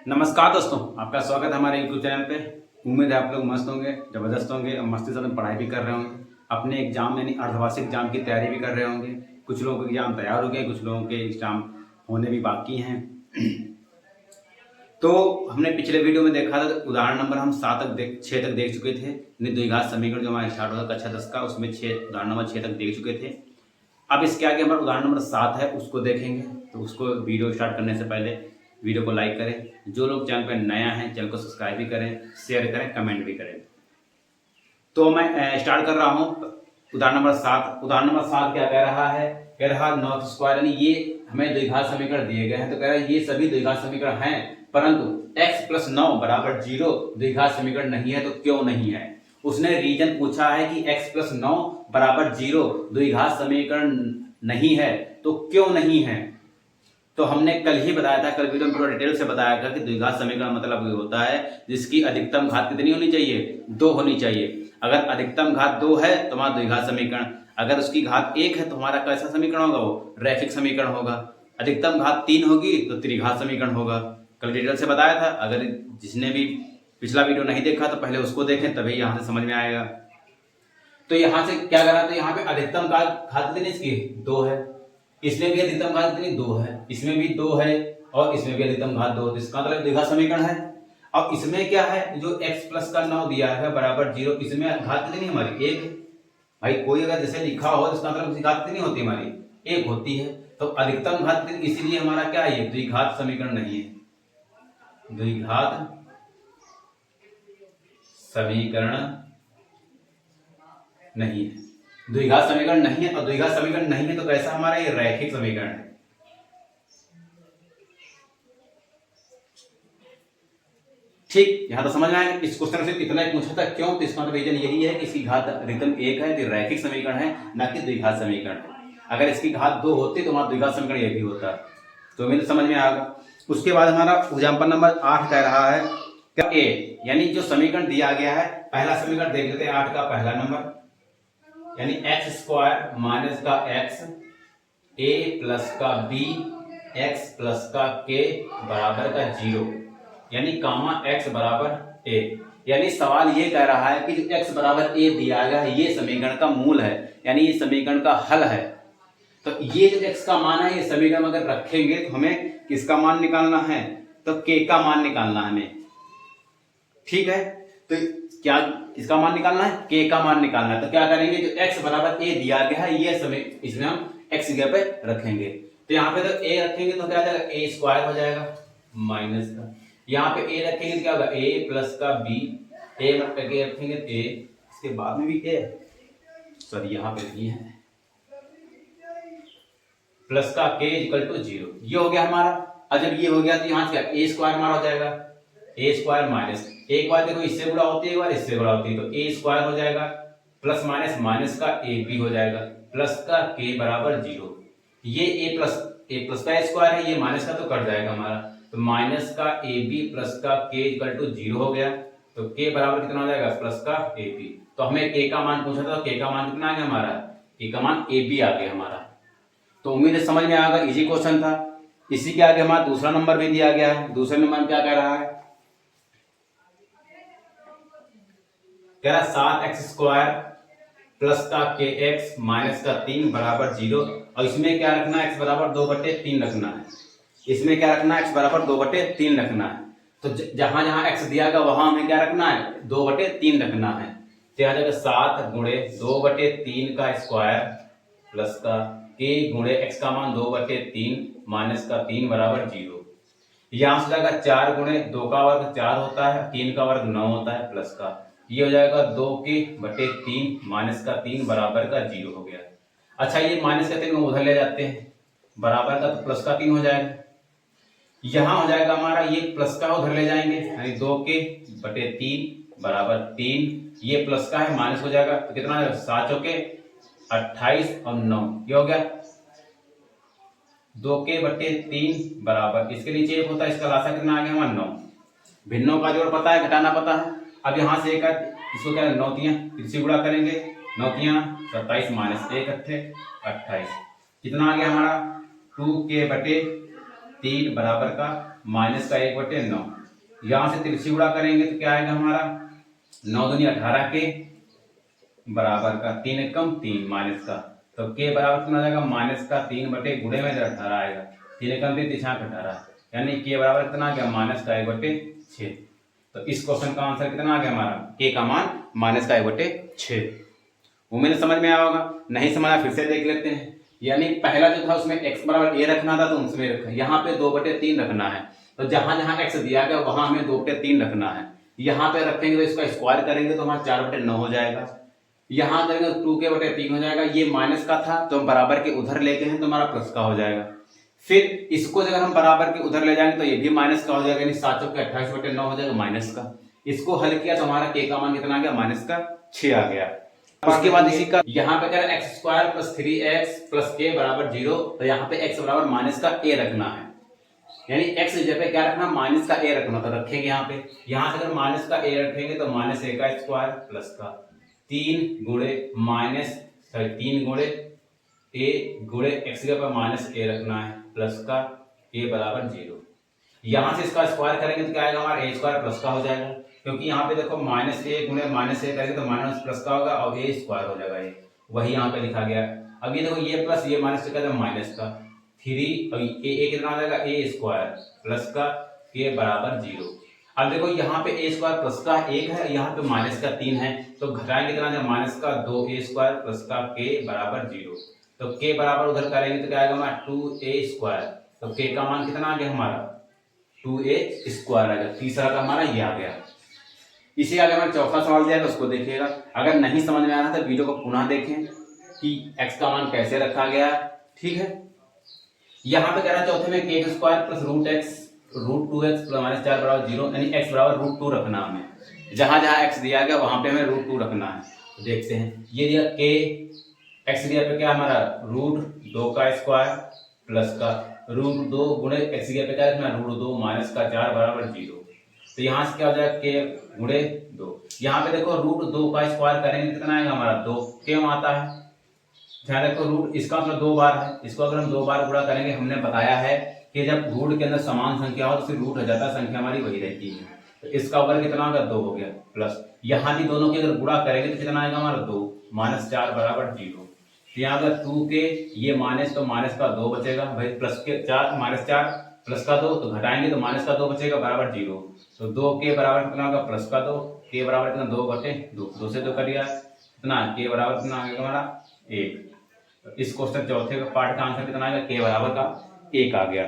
नमस्कार दोस्तों, आपका स्वागत है हमारे YouTube चैनल पे। उम्मीद है आप लोग मस्त होंगे, ज़बरदस्त होंगे और मस्ती से पढ़ाई भी कर रहे होंगे। अपने एग्जाम यानी अर्धवार्षिक एग्जाम की तैयारी भी कर रहे होंगे। कुछ लोगों के एग्जाम तैयार हो गए, कुछ लोगों के एग्जाम होने भी बाकी हैं। तो हमने पिछले वीडियो में देखा था, उदाहरण नंबर हम 6 तक देख चुके थे। द्विघात समीकरण जो हमारा स्टार्ट होगा कक्षा 10 का, उसमें उदाहरण नंबर 6 तक देख चुके थे। अब इसके आगे हमारा उदाहरण नंबर 7 है, उसको देखेंगे। तो उसको वीडियो स्टार्ट करने से पहले वीडियो को लाइक करें। जो लोग चैनल पर नया हैं चैनल को सब्सक्राइब भी करें, शेयर करें, कमेंट भी करें। तो मैं स्टार्ट कर रहा हूँ उदाहरण नंबर 7। उदाहरण नंबर 7 क्या कह रहा है? कह रहा नॉर्थ स्क्वायर, यानी ये हमें द्विघात समीकरण दिए गए हैं। तो कह रहा है ये सभी द्विघात समीकरण हैं, परंतु x + 9 = 0 द्विघात समीकरण नहीं है। तो क्यों नहीं है? उसने रीजन पूछा है कि x + 9 = 0 द्विघात समीकरण नहीं है, तो क्यों नहीं है? तो हमने कल ही बताया था, कल वीडियो में पूरा डिटेल से बताया था कि द्विघात समीकरण मतलब ये होता है जिसकी अधिकतम घात कितनी होनी चाहिए? 2 होनी चाहिए। अगर अधिकतम घात 2 है तो हमारा द्विघात समीकरण, अगर उसकी घात 1 है तो हमारा कैसा समीकरण होगा? वो रैखिक समीकरण होगा। अधिकतम घात 3 होगी तो त्रिघात समीकरण होगा। कल डिटेल से बताया था। अगर जिसने भी पिछला वीडियो नहीं देखा तो पहले उसको देखें, तभी यहाँ से समझ में आएगा। तो यहाँ से क्या करा? तो यहाँ पे अधिकतम घात कितनी इसकी? 2 है। इसमें भी अधिकतम घात कितनी? 2 है। इसमें भी 2 है और इसमें भी अधिकतम घात 2 है। तो इसका मतलब द्विघात समीकरण है। अब इसमें क्या है? जो x + 9 दिया है बराबर 0, इसमें घात कितनी हमारी? 1 है। भाई कोई अगर जैसे लिखा हो तो इसका मतलब उसकी घात कितनी होती है हमारी? 1 होती है। तो अधिकतम घात कितनी, इसीलिए हमारा क्या है? ये द्विघात समीकरण नहीं है। द्विघात समीकरण नहीं है। द्विघात समीकरण नहीं है, और द्विघात समीकरण नहीं है तो कैसा हमारा? ये रैखिक समीकरण है। ठीक, यहां तो समझ में आएगा। इस क्वेश्चन से इतना ही पूछा था, क्यों? तो इसका रीजन यही है कि इसकी घात अधिकतम 1 है, तो रैखिक समीकरण है, ना कि द्विघात समीकरण है। अगर इसकी घात 2 होती तो हमारा द्विघात समीकरण ये भी होता। तो हमें तो समझ में आएगा। उसके बाद हमारा एग्जाम्पल नंबर 8 कह रहा है क्या? ए, यानी जो समीकरण दिया गया है, पहला समीकरण देख लेते हैं। 8 का पहला नंबर यानी x² - का x a + का b x + का k = 0, यानी x = a। यानी सवाल ये कह रहा है कि जो x = a दिया गया है ये समीकरण का मूल है, यानी ये समीकरण का हल है। तो ये जो x का मान है, ये समीकरण अगर रखेंगे तो हमें किसका मान निकालना है? तो k का मान निकालना है हमें। ठीक है, तो क्या इसका मान निकालना है? k का मान निकालना है। तो क्या करेंगे? जो x = a दिया गया है ये समय, इसमें हम x जगह पे रखेंगे। तो यहाँ पे तो a रखेंगे तो क्या हो जाएगा? a² हो जाएगा माइनस का। यहाँ पे a रखेंगे तो क्या होगा? a + का b, a रखेंगे तो a, इसके बाद में भी a, सॉरी यहाँ पे नहीं है, प्लस का k = 0। ये हो गया हमारा। और जब ये हो गया तो यहाँ से क्या? a² हमारा हो जाएगा, a² माइनस, एक बार देखो इससे गुणा होती है, एक बार इससे गुणा होती है, तो a² हो जाएगा, प्लस माइनस माइनस का ab हो जाएगा, प्लस का k = 0। ये a प्लस का स्क्वायर है, ये माइनस का तो कट जाएगा हमारा, तो माइनस का ab प्लस का k = 0 हो गया। तो k बराबर कितना हो जाएगा? प्लस का ab। तो हमें k का मान पूछा था, तो k का मान कितना आ गया हमारा? k का मान ab आ गया हमारा। तो उम्मीद है समझ में आएगा, इजी क्वेश्चन था। इसी के आगे हमारा दूसरा नंबर भी दिया गया है। दूसरे नंबर में क्या कह रहा है? कह रहा 7x² प्लस का kx माइनस का 3 = 0। और इसमें क्या रखना है? x = 2/3 रखना है। इसमें क्या रखना है? x = 2/3 रखना है। तो जहां जहां x दिया गया वहां हमें क्या रखना है? 2/3 रखना है। तो आ जाएगा 7 × 2/3 का स्क्वायर प्लस का k × x का मान 2/3 माइनस का 3 = 0। यहां से जाएगा 4 × 2 का वर्ग 4 होता है, 3 का वर्ग 9 होता है, प्लस का ये हो जाएगा 2/3 माइनस का 3 = 0 हो गया। अच्छा, ये माइनस का 3 को उधर ले जाते हैं, बराबर का तो प्लस का 3 हो जाएगा। यहां हो जाएगा हमारा, ये प्लस का उधर ले जाएंगे, यानी 2/3 = 3। ये प्लस का है, माइनस हो जाएगा, तो कितना 7 × 28 और 9, ये हो गया 2/3 बराबर, इसके नीचे एक होता है, इसका लासा कितना आ गया हमारा? 9। भिन्नों का जोड़ पता है, घटाना पता है। अब यहां से एक इसको क्या 9 तियां इससे गुणा करेंगे, 9 तियां 27 माइनस 1 अट्ठे 28, कितना आ गया हमारा? 2k/, 3 बराबर का माइनस का 1/9। यहाँ से तिरछी गुणा करेंगे तो क्या आएगा हमारा 9 दूनी 18 के बराबर का 3 एकम 3 माइनस का, तो के बराबर कितना आ जाएगा माइनस का 3 बटे गुणे में 18 आएगा, 3 एकम 3 3 18, यानी के बराबर कितना आ गया माइनस का 1/6। तो इस क्वेश्चन का आंसर कितना आ गया हमारा के का मान माइनस का 1/6। उम्मीद समझ में आया होगा, नहीं समझा फिर से देख लेते हैं। यानी पहला जो था उसमें x बराबर a रखना था तो उसमें रखा, यहाँ पे 2/3 रखना है, तो जहां जहां x दिया गया वहां हमें 2/3 रखना है। यहाँ पे रखेंगे तो इसका स्क्वायर करेंगे तो हमारा 4/9 हो जाएगा, यहाँ करेंगे तो 2/3 हो जाएगा। ये माइनस का था तो हम बराबर के उधर लेके हैं तो हमारा प्लस का हो जाएगा। फिर इसको अगर हम बराबर के उधर ले जाएंगे तो ये भी माइनस का हो जाएगा, यानी 7 चौके 28/9 हो जाएगा माइनस का। इसको हल किया तो हमारा के का मान कितना आ गया माइनस का 6 आ गया। उसके बाद इसी का यहाँ पे कह रहा है x² + 3x + k = 0, तो यहाँ पे x बराबर माइनस का a रखना है, यानी x की जगह पे क्या रखना माइनस का a रखना, तो रखेंगे यहाँ पे। यहाँ से अगर माइनस का a रखेंगे तो माइनस a का स्क्वायर प्लस का 3 गुणे a गुणे x की जगह पे माइनस a रखना है प्लस का a बराबर 0। यहाँ से इसका स्क्वायर करेंगे तो क्या आएगा हमारा a² प्लस का हो जाएगा, क्योंकि यहाँ पे देखो -a गुणे -a करेंगे तो माइनस प्लस का होगा और a² हो जाएगा, ये वही यहाँ पे लिखा गया। अब ये देखो ये प्लस ये माइनस का माइनस का 3 और a कितना आ जाएगा a² प्लस का k बराबर 0। अब देखो यहाँ पे a² प्लस का 1 है, यहाँ पे माइनस का 3 है, तो घटाएंगे कितना जाएगा माइनस का 2a² प्लस का k बराबर 0। तो k बराबर उधर करेंगे तो क्या आएगा हमारा 2a², तो k का मान कितना आ गया हमारा 2a² आ गया। तीसरा का हमारा ये आ गया। इसी आगे हमारा चौथा सवाल दिया है उसको देखिएगा। अगर नहीं समझ में आ रहा तो वीडियो को पुनः देखें कि x का मान कैसे रखा गया है, ठीक है। यहाँ पे कह रहा है चौथे में k² + √x √2x + -4 = 0, यानी x बराबर √2 रखना हमें। जहां जहां x दिया गया वहां पे हमें √2 रखना है। तो देखते हैं, ये दिया k, x दिया पे क्या हमारा √2 का स्क्वायर प्लस का √2 गुणे x दिया पे क्या रखना √2 माइनस का 4 बराबर 0। तो यहाँ से क्या हो जाएगा k गुणे 2। यहाँ पे देखो √2 का स्क्वायर करेंगे कितना आएगा हमारा 2, क्यों आता है ध्यान रखो रूट इसका मतलब 2 बार है, इसको अगर हम 2 बार गुणा करेंगे, हमने बताया है कि जब रूट के अंदर समान संख्या हो तो फिर रूट हो जाता है, संख्या हमारी वही रहती है। तो इसका वर्ग कितना होगा 2 हो गया, प्लस यहाँ भी दोनों की अगर गुणा करेंगे तो कितना आएगा हमारा 2 -4 बराबर 0। तो यहाँ अगर 2 के ये माइनस तो माइनस का 2 बचेगा भाई, प्लस के 4 -4 प्लस का 2 तो घटाएंगे तो माइनस का 2 बचेगा बराबर 0। तो 2 के बराबर कितना होगा प्लस का 2, के बराबर कितना 2/2, 2 से 2 कट गया कितना, के बराबर कितना आएगा हमारा 1। तो इस क्वेश्चन चौथे का पार्ट का आंसर कितना आएगा के बराबर का 1 आ गया।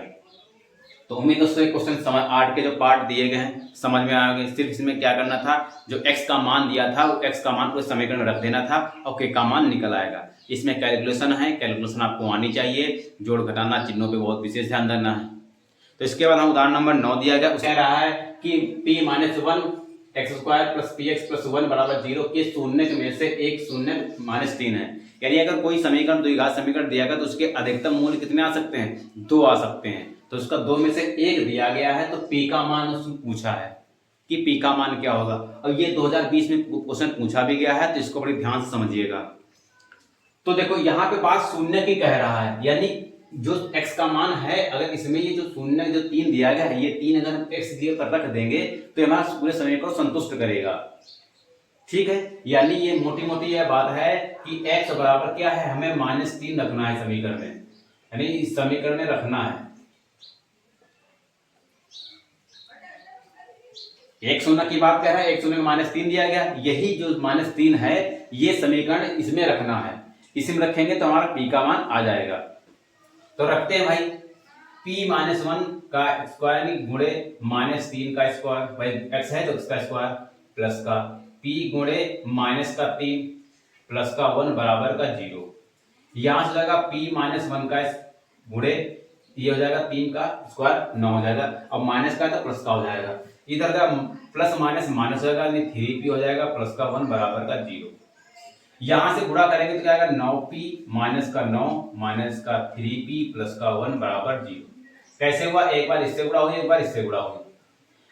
तो उम्मीद दोस्तों क्वेश्चन 8 के जो पार्ट दिए गए हैं समझ में आ गए। सिर्फ इसमें क्या करना था, जो x का मान दिया था वो x का मान पूरे समीकरण में रख देना था और k का मान निकल आएगा। इसमें कैलकुलेशन है, कैलकुलेशन आपको आनी चाहिए, जोड़ घटाना चिन्हों पे बहुत विशेष ध्यान देना है। तो इसके बाद हम उदाहरण नंबर 9 दिया गया, उसमें कह रहा है कि p - 1 x² + px + 1 = 0 के शून्य में से एक शून्य -3 है। यानी अगर कोई समीकरण द्विघात समीकरण दिया गया तो उसके अधिकतम मूल्य कितने आ सकते हैं 2 आ सकते हैं। तो उसका 2 में से 1 दिया गया है, तो p का मान उसने पूछा है कि p का मान क्या होगा। और ये 2020 में क्वेश्चन पूछा भी गया है, तो इसको बड़ी ध्यान से समझिएगा। तो देखो यहाँ पे बात शून्य की कह रहा है, यानी जो x का मान है अगर इसमें ये जो शून्य जो 3 दिया गया है, ये 3 अगर हम x दिए पर रख देंगे तो हमारा पूरे समीकरण को संतुष्ट करेगा, ठीक है। यानी ये मोटी मोटी यह बात है कि x बराबर क्या है, हमें -3 रखना है समीकरण में, यानी इस समीकरण में रखना है। एक शून्य की बात कर रहा है, एक शून्य में -3 दिया गया, यही जो -3 है ये समीकरण इसमें रखना है। इसमें रखेंगे तो हमारा p का मान आ जाएगा। तो रखते हैं भाई p - 1 का स्क्वायर गुणे -3 का स्क्वायर, भाई x है तो उसका स्क्वायर प्लस का p गुणे -3 प्लस का 1 बराबर का 0। यहां से जाएगा p - 1 का गुणे ये हो जाएगा 3 का स्क्वायर 9 हो जाएगा, और माइनस का तो प्लस का हो जाएगा, इधर का प्लस माइनस माइनस हो जाएगा, 3p हो जाएगा प्लस का 1 बराबर का 0। यहां से गुणा करेंगे तो क्या आएगा 9p माइनस का 9 माइनस का 3p प्लस का 1 बराबर 0। कैसे हुआ, एक बार इससे गुणा हुई एक बार इससे गुणा हुई।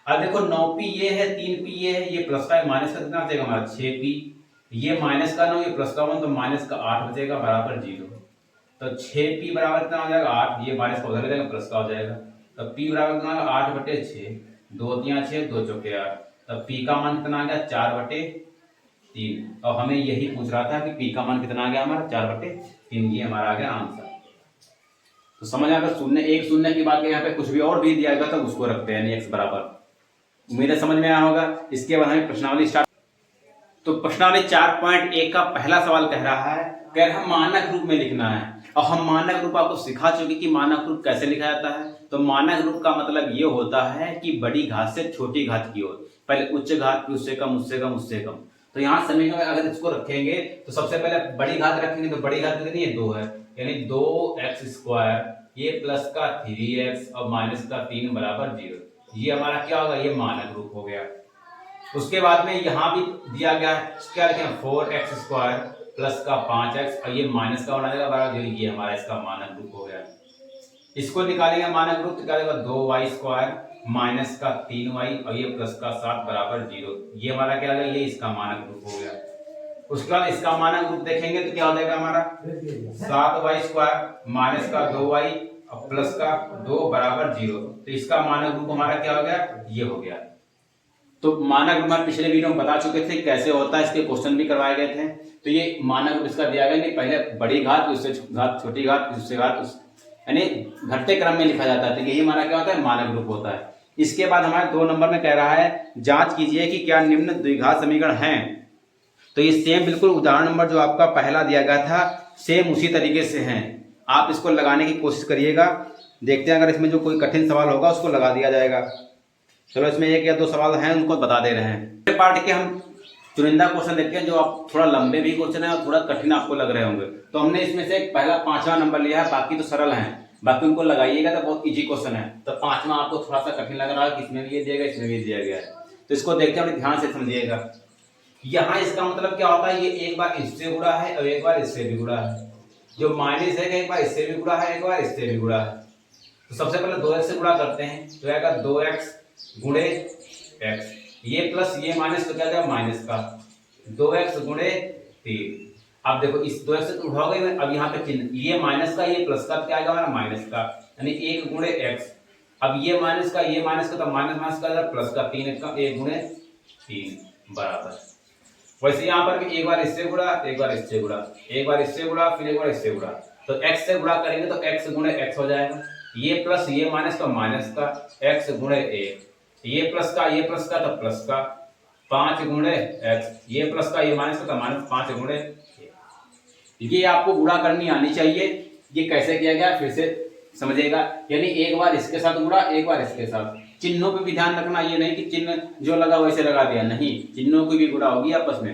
अब देखो 9p ये है 3p ये है, ये प्लस का माइनस का कितना बचेगा हमारा 6p, ये माइनस का 9 ये प्लस का 1 तो माइनस का 8 बचेगा बराबर 0। तो 6p बराबर कितना हो जाएगा 8, ये माइनस का उधर जाएगा प्लस का हो जाएगा, तब p बराबर कितना आ गया 8/6, 2 तिया 6, 2 चौके 8, तब p का मान कितना आ गया 4/3। और हमें यही पूछ रहा था कि p का मान कितना आ गया हमारा 4/3, ये हमारा आ गया आंसर। तो समझ आ गया, शून्य एक शून्य की बात है, यहाँ पे कुछ भी और भी दिया गया तो उसको रखते हैं, यानी x बराबर। उम्मीद है समझ में आया होगा। इसके बाद हमें प्रश्नावली स्टार्ट। तो प्रश्नावली 4.1 का पहला सवाल कह रहा है, कह रहा है मानक रूप में लिखना है। और हम मानक रूप आपको सिखा चुके कि मानक रूप कैसे लिखा जाता है। तो मानक रूप का मतलब ये होता है कि बड़ी घात से छोटी घात की ओर, पहले उच्च घात फिर उससे कम, उससे कम, उससे कम। तो यहाँ समीकरण में अगर इसको रखेंगे तो सबसे पहले बड़ी घात रखेंगे, तो बड़ी घात कितनी है 2 है, यानी 2x², ये प्लस का 3x और माइनस का 3 बराबर 0। ये हमारा क्या होगा, ये मानक रूप हो गया। उसके बाद में यहाँ भी दिया गया है, क्या लिखें 4x² प्लस का 5x और ये माइनस का होना जाएगा बराबर 0, ये हमारा इसका मानक रूप हो गया। इसको निकालेंगे मानक रूप तो क्या देगा 2y² माइनस का 3y और ये प्लस का 7 बराबर 0, ये हमारा क्या होगा, ये इसका मानक रूप हो गया। उसके बाद इसका मानक रूप देखेंगे तो क्या हो जाएगा हमारा 7y² माइनस का 2y और प्लस का 2 बराबर 0। तो इसका मानक रूप हमारा क्या हो गया, ये हो गया। तो मानक रूप पिछले वीडियो में बता चुके थे कैसे होता है, इसके क्वेश्चन भी करवाए गए थे। तो ये मानक रूप इसका दिया गया कि पहले बड़ी घात, उससे घात, छोटी घात, उससे घात, यानी घटते क्रम में लिखा जाता है। तो यही हमारा क्या होता है, मानक रूप होता है। इसके बाद हमारे 2 नंबर में कह रहा है, जांच कीजिए कि क्या निम्न द्विघात समीकरण हैं। तो ये सेम बिल्कुल उदाहरण नंबर जो आपका पहला दिया गया था, सेम उसी तरीके से हैं। आप इसको लगाने की कोशिश करिएगा, देखते हैं अगर इसमें जो कोई कठिन सवाल होगा उसको लगा दिया जाएगा। चलो इसमें 1 या 2 सवाल हैं, उनको बता दे रहे हैं। पार्ट के हम चुनिंदा क्वेश्चन देखते हैं जो आप थोड़ा लंबे भी क्वेश्चन है और थोड़ा कठिन आपको लग रहे होंगे। तो हमने इसमें से पहला 5वां नंबर लिया है, बाकी तो सरल हैं, बाकी उनको लगाइएगा तो बहुत इजी क्वेश्चन है। तो 5वां आपको थोड़ा सा कठिन लग रहा है कि इसमें भी ये दिया गया, इसमें भी दिया गया है। तो इसको देखते हैं, ध्यान से समझिएगा। यहाँ इसका मतलब क्या होता है, ये एक बार इससे गुणा है और एक बार इससे भी गुणा है। जो माइनस है एक बार इससे भी गुणा है, एक बार इससे भी गुणा है। तो सबसे पहले 2x से गुणा करते हैं, तो आएगा 2x गुणे x, ये प्लस ये माइनस, तो क्या जाएगा माइनस का 2x गुणे 3। अब देखो इस 2x से उठाओगे, अब यहाँ पे चिन्ह, ये माइनस का ये प्लस का, क्या आएगा हमारा माइनस का, यानी 1 गुणे x। अब ये माइनस का तो माइनस माइनस का प्लस का 3 का 1 गुणे 3 बराबर। वैसे यहाँ पर भी एक बार इससे गुणा, एक बार इससे गुणा, एक बार इससे गुणा, फिर एक बार इससे गुणा। तो x से गुणा करेंगे तो x गुणे x हो जाएगा, ये प्लस ये माइनस का माइनस का, x गुणे 1, ये प्लस का तो प्लस का 5 गुणे x, ये प्लस का ये माइनस का तो माइनस 5 गुणे 1। ये आपको गुणा करनी आनी चाहिए। ये कैसे किया गया फिर से समझिएगा, यानी एक बार इसके साथ गुणा, एक बार इसके साथ। चिन्हों पे भी ध्यान रखना, ये नहीं कि चिन्ह जो लगा वैसे लगा दिया, नहीं, चिन्हों की भी गुणा होगी आपस में।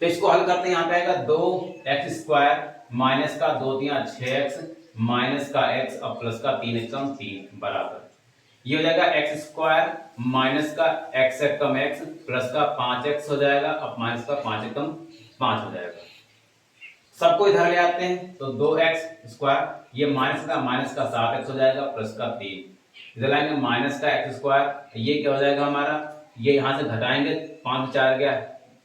तो इसको हल करते हैं, यहाँ पे आएगा 2x² माइनस का 2 तिया 6x माइनस का x और प्लस का 3 कम 3 बराबर। ये हो जाएगा x² माइनस का x से कम x प्लस का 5x हो जाएगा और माइनस का 5 कम 5 हो जाएगा। सबको इधर ले आते हैं, तो 2x², ये माइनस का 7x हो जाएगा प्लस का 3, इधर लाएंगे माइनस का x², ये क्या हो जाएगा हमारा, ये यहाँ से घटाएंगे 5 4 गया,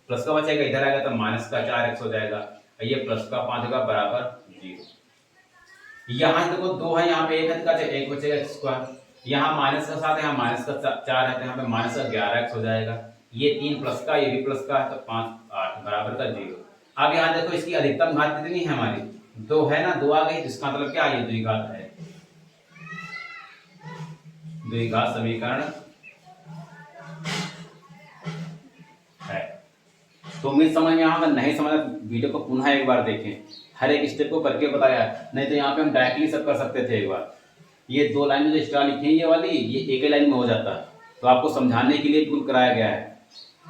प्लस का बचेगा, इधर आएगा तो माइनस का 4x हो जाएगा, ये प्लस का 5 का बराबर 0। यहाँ देखो 2 है, यहाँ पे 1 है, तो 1 बचेगा x², यहाँ माइनस का 7 है, यहाँ माइनस का 4 है, तो यहाँ पे माइनस का 11x हो जाएगा, ये 3 प्लस का, ये भी प्लस का है, तो 5 8 बराबर का 0। अब यहाँ देखो इसकी अधिकतम घात कितनी है हमारी, 2 है ना, 2 आ गई, जिसका मतलब क्या, ये द्विघात है, द्विघात समीकरण है। तो उम्मीद समझ में आया, नहीं समझ वीडियो को पुनः एक बार देखें, हर एक स्टेप को करके बताया, नहीं तो यहाँ पे हम डायरेक्टली सब कर सकते थे एक बार। ये 2 लाइन जो एक्स्ट्रा लिखी है ये वाली, ये एक ही लाइन में हो जाता, तो आपको समझाने के लिए बिल्कुल कराया गया है।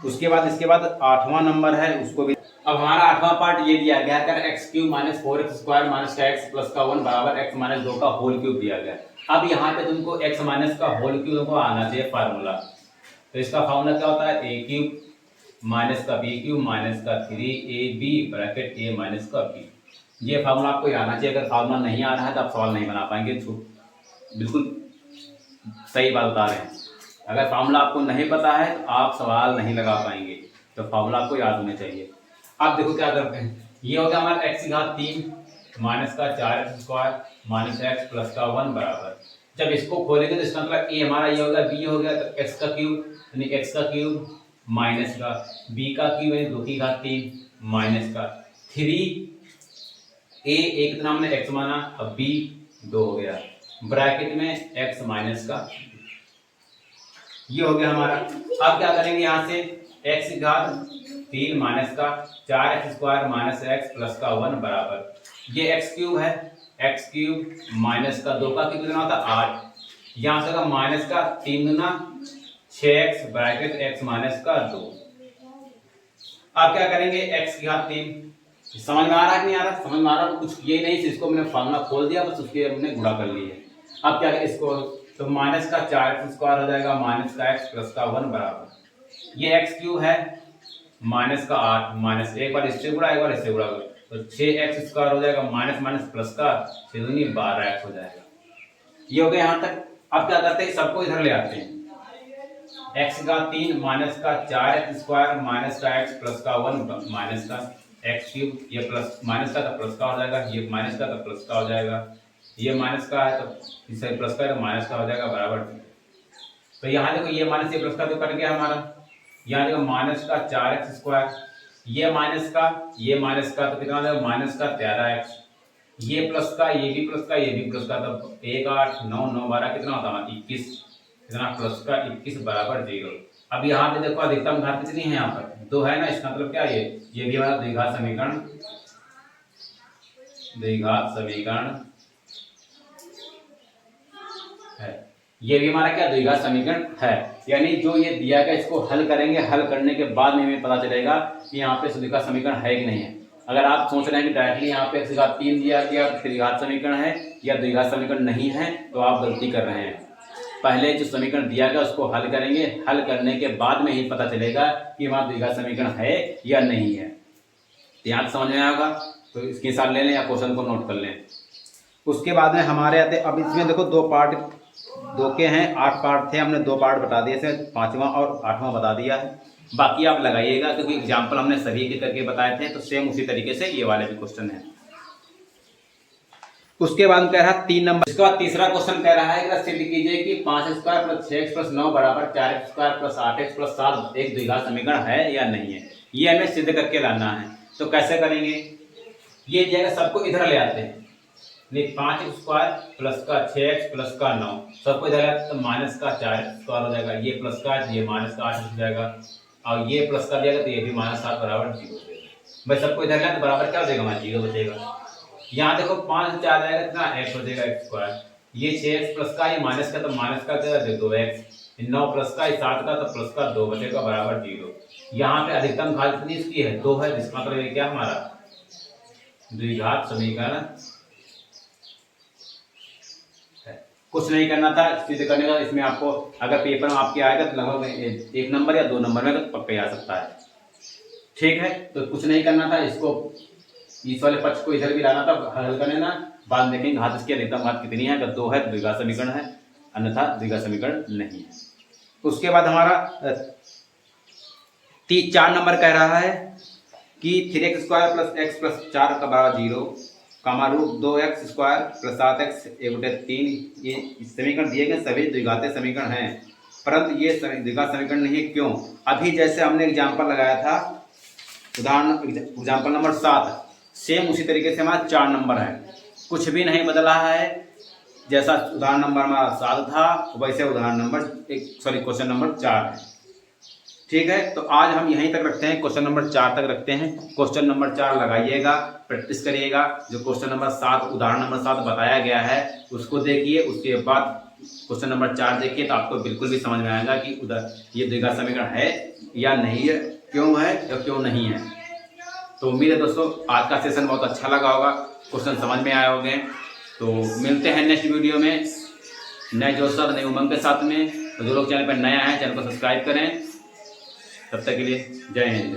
उसके बाद इसके बाद 8वां नंबर है, उसको भी अब हमारा 8वां पार्ट ये दिया गया है, x³ माइनस 4x² माइनस का x प्लस का 1 बराबर x माइनस 2 का होल क्यूब दिया गया। अब यहाँ पे तुमको x माइनस का होल क्यूब को आना चाहिए फार्मूला। तो इसका फार्मूला क्या होता है, a³ माइनस का b³ माइनस का 3ab ब्रैकेट a माइनस का b। ये फार्मूला आपको आना चाहिए, अगर फार्मूला नहीं आ रहा है तो आप सवाल नहीं बना पाएंगे। बिल्कुल सही बात बता रहे हैं, अगर फार्मूला आपको नहीं पता है तो आप सवाल नहीं लगा पाएंगे, तो फार्मूला आपको याद होने चाहिए। अब देखो क्या करते हैं, ये हो गया हमारा x की घात 3 माइनस का 4x² माइनस x प्लस का 1 बराबर। जब इसको खोलेंगे तो इसका मतलब ए हमारा ये होगा, बी हो गया, तो एक्स का क्यूब यानी एक्स का क्यूब माइनस का बी का क्यूब यानी 2 की घात 3 माइनस का 3 ए एक कितना हमने एक्स माना, अब बी 2 हो गया, ब्रैकेट में एक्स माइनस का, ये हो गया हमारा। अब क्या करेंगे यहाँ से एक्स की घात 3 माइनस का 4x square minus x plus का 1 बराबर ये एक्स क्यूब है, एक्स क्यूब माइनस का 2 का क्यूब कितना होता है 8, यहाँ से माइनस का 3 गुना 6x ब्रैकेट एक्स माइनस का 2। अब क्या करेंगे एक्स की घात 3, समझ में आ रहा है कि नहीं आ रहा? समझ में आ रहा, कुछ किए नहीं, इसको मैंने फार्मूला खोल दिया, बस उसके हमने गुणा कर लिया। अब क्या करें इसको, तो माइनस का 4x स्क्वायर हो जाएगा माइनस का x प्लस का 1 बराबर ये एक्स क्यूब है माइनस का 8 माइनस एक बार इससे गुणा एक बार इससे गुणा तो 6x स्क्वायर हो जाएगा माइनस माइनस प्लस का 6 दूनी 12x हो जाएगा। ये हो गया यहाँ तक। अब क्या करते हैं, सबको इधर ले आते हैं, x का 3 माइनस का 4x स्क्वायर माइनस का x प्लस का 1 माइनस का एक्स क्यूब, ये प्लस माइनस का तो प्लस का हो जाएगा, ये माइनस का तो प्लस का हो जाएगा, ये माइनस का है तो इससे प्लस का है तो माइनस का हो जाएगा बराबर। तो यहाँ देखो ये माइनस ये प्लस का तो कट गया हमारा, यहाँ देखो माइनस का 4x स्क्वायर, ये माइनस का तो कितना हो जाएगा माइनस का 13x, ये प्लस का ये भी प्लस का ये भी प्लस का, तो 1 8 9 9 12 कितना होता है 21, कितना प्लस का 21 बराबर 0। अब यहाँ पे देखो अधिकतम घात कितनी है, यहाँ पर 2 है ना, इसका मतलब क्या है ये भी हमारा द्विघात समीकरण है, ये भी हमारा क्या द्विघात समीकरण है। यानी जो ये दिया गया इसको हल करेंगे, हल करने के बाद में हमें पता चलेगा कि यहाँ पे द्विघात समीकरण है कि नहीं है। अगर आप सोच रहे हैं कि डायरेक्टली यहाँ पे x घात 3 दिया गया द्विघात समीकरण है या द्विघात समीकरण नहीं है, तो आप गलती कर रहे हैं। पहले जो समीकरण दिया गया उसको हल करेंगे, हल करने के बाद में ही पता चलेगा कि वहाँ द्विघात समीकरण है या नहीं है। यहाँ समझ में आएगा तो इसके साथ ले लें या क्वेश्चन को नोट कर लें। उसके बाद में हमारे आते, अब इसमें देखो 2 पार्ट 2 के हैं, 8 पार्ट थे, हमने 2 पार्ट बता दिए थे, 5वां और 8वां बता दिया है। बाकी आप लगाइएगा क्योंकि एग्जाम्पल हमने सभी के करके बताए थे, तो सेम उसी तरीके से ये वाले भी क्वेश्चन है। उसके बाद कह रहा है 3 नंबर, इसके बाद तीसरा क्वेश्चन कह रहा है कि सिद्ध कीजिए कि 5 स्क्वायर प्लस 6x प्लस 9 बराबर 4x square plus 8x plus 7 एक द्विघात समीकरण है या नहीं है। ये हमें सिद्ध करके लाना है। तो कैसे करेंगे, ये जगह सबको इधर ले आते हैं, 5x स्क्वायर प्लस का 6x प्लस का 9 सबको इधर ले आते, तो माइनस का 4x स्क्वायर हो जाएगा, ये प्लस का ये माइनस का 8 हो जाएगा, और ये प्लस का दिया तो ये भी माइनस 7 बराबर 0 हो जाएगा। भाई सबको इधर ले तो बराबर क्या हो जाएगा हमारा 0 बचेगा। यहाँ देखो 5 से 4 जाएगा कितना x हो जाएगा x स्क्वायर, ये 6x प्लस का ये माइनस का तो माइनस का क्या 2x, 9 प्लस का 7 का तो प्लस का 2 बचेगा बराबर 0। यहाँ पे अधिकतम घात कितनी इसकी है 2 है, जिसका मतलब ये क्या हमारा द्विघात समीकरण है। कुछ नहीं करना था सिद्ध करने का, इसमें आपको अगर पेपर में आपके आएगा तो लगभग 1 नंबर या 2 नंबर में पक्का आ सकता है। ठीक है, तो कुछ नहीं करना था, इसको इस वाले पक्ष को इधर भी लाना था, हल कर लेना, बाद में देखेंगे घात इसकी अधिकतम घात कितनी है। अगर 2 है तो द्विघात समीकरण है, अन्यथा द्विघात समीकरण नहीं है। उसके बाद हमारा 4 नंबर कह रहा है कि 3x square plus x plus 4 का बराबर 0 कामा root 2x square plus 7x 1/3 ये समीकरण दिए गए सभी द्विघात समीकरण हैं, परंतु ये द्विघात समीकरण नहीं है। क्यों? अभी जैसे हमने एग्जाम्पल लगाया था, उदाहरण एग्जाम्पल नंबर 7, सेम उसी तरीके से हमारा 4 नंबर है, कुछ भी नहीं बदला है। जैसा उदाहरण नंबर हमारा 7 था वैसे उदाहरण नंबर क्वेश्चन नंबर 4 है। ठीक है, तो आज हम यहीं तक रखते हैं, क्वेश्चन नंबर 4 तक रखते हैं। क्वेश्चन नंबर 4 लगाइएगा, प्रैक्टिस करिएगा। जो क्वेश्चन नंबर 7 उदाहरण नंबर 7 बताया गया है उसको देखिए, उसके बाद क्वेश्चन नंबर 4 देखिए, तो आपको बिल्कुल भी समझ में आएगा कि ये द्विघात समीकरण है या नहीं है, क्यों है या क्यों नहीं है। तो उम्मीद है दोस्तों आज का सेशन बहुत अच्छा लगा होगा, क्वेश्चन समझ में आए होंगे। तो मिलते हैं नेक्स्ट वीडियो में नए जोश और नई उमंग के साथ में। तो जो लोग चैनल पर नया है चैनल को सब्सक्राइब करें। तब तक के लिए जय हिंद।